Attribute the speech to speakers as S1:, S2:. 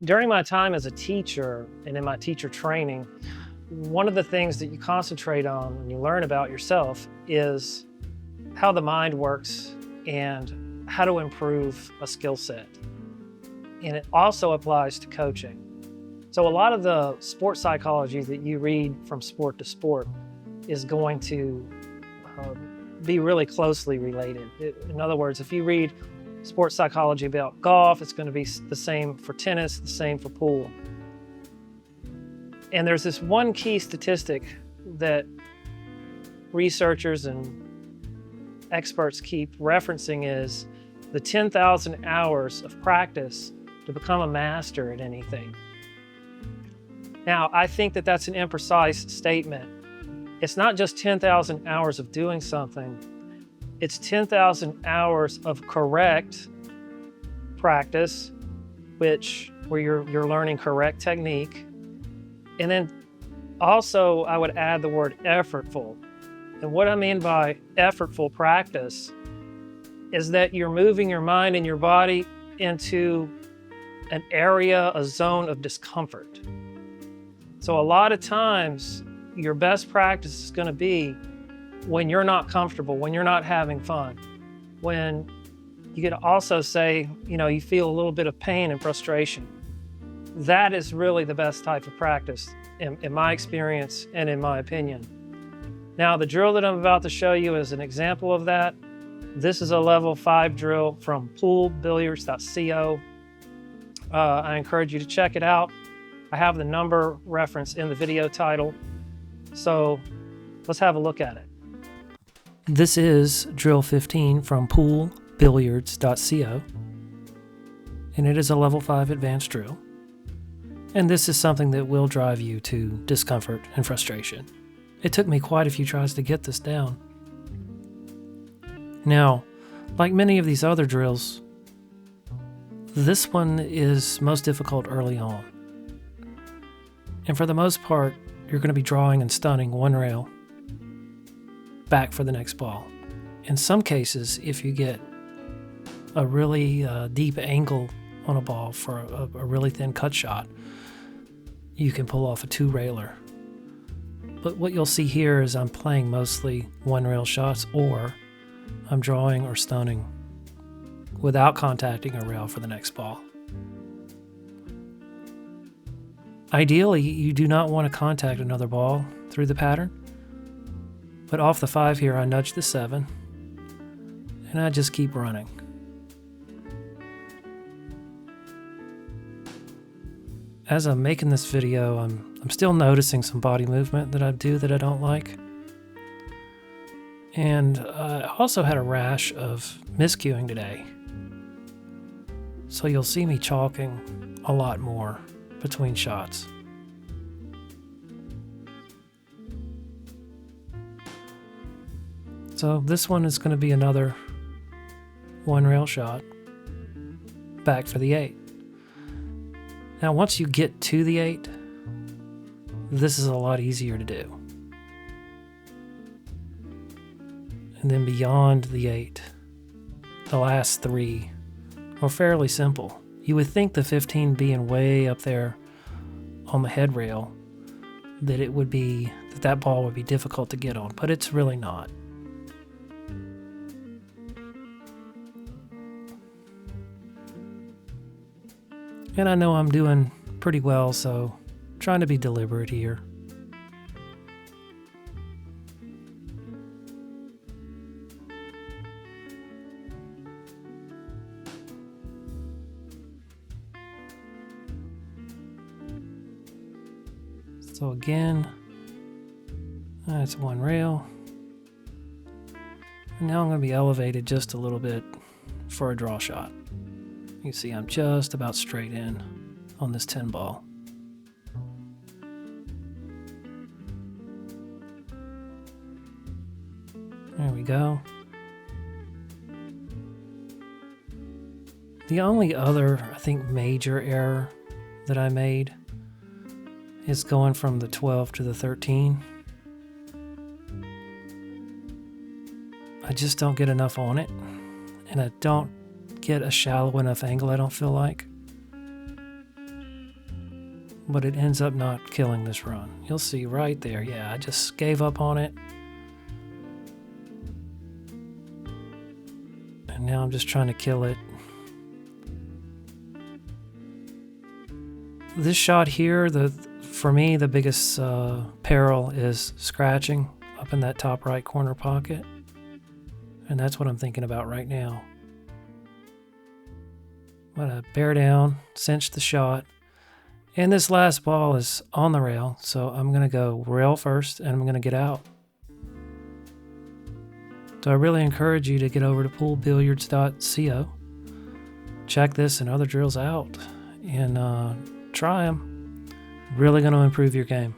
S1: During my time as a teacher and in my teacher training, one of the things that you concentrate on when you learn about yourself is how the mind works and how to improve a skill set. And it also applies to coaching. So a lot of the sports psychology that you read from sport to sport is going to be really closely related. In other words, if you read sports psychology about golf, it's going to be the same for tennis, the same for pool. And there's this one key statistic that researchers and experts keep referencing is the 10,000 hours of practice to become a master at anything. Now, I think that that's an imprecise statement. It's not just 10,000 hours of doing something. It's 10,000 hours of correct practice, where you're learning correct technique. And then also I would add the word effortful. And what I mean by effortful practice is that you're moving your mind and your body into an area, a zone of discomfort. So a lot of times your best practice is going to be when you're not comfortable, when you're not having fun, when you could also say, you feel a little bit of pain and frustration. That is really the best type of practice in my experience and in my opinion. Now, the drill that I'm about to show you is an example of that. This is a level 5 drill from poolbilliards.co. I encourage you to check it out. I have the number reference in the video title. So let's have a look at it. This is drill 15 from poolbilliards.co. And it is a level 5 advanced drill. And this is something that will drive you to discomfort and frustration. It took me quite a few tries to get this down. Now, like many of these other drills, this one is most difficult early on. And for the most part, you're going to be drawing and stunning one rail back for the next ball. In some cases, if you get a really deep angle on a ball for a really thin cut shot, you can pull off a 2-railer. But what you'll see here is I'm playing mostly 1-rail shots, or I'm drawing or stunning without contacting a rail for the next ball. Ideally, you do not want to contact another ball through the pattern, but off the 5 here, I nudge the 7, and I just keep running. As I'm making this video, I'm still noticing some body movement that I do that I don't like. And I also had a rash of miscuing today. So you'll see me chalking a lot more between shots. So this one is going to be another 1-rail shot back for the 8. Now once you get to the 8, this is a lot easier to do. And then beyond the 8, the last 3 are fairly simple. You would think the 15 being way up there on the head rail, that ball would be difficult to get on, but it's really not. And I know I'm doing pretty well, so I'm trying to be deliberate here. So again, that's 1 rail. And now I'm going to be elevated just a little bit for a draw shot. You can see I'm just about straight in on this 10 ball. There we go. The only other, I think, major error that I made is going from the 12 to the 13. I just don't get enough on it, and I don't get a shallow enough angle, I don't feel like. but it ends up not killing this run. You'll see right there. Yeah, I just gave up on it. And now I'm just trying to kill it. This shot here, for me, the biggest peril is scratching up in that top right corner pocket. And that's what I'm thinking about right now. I'm going to bear down, cinch the shot. And this last ball is on the rail, so I'm going to go rail first and I'm going to get out. So I really encourage you to get over to poolbilliards.co. Check this and other drills out and try them. Really going to improve your game.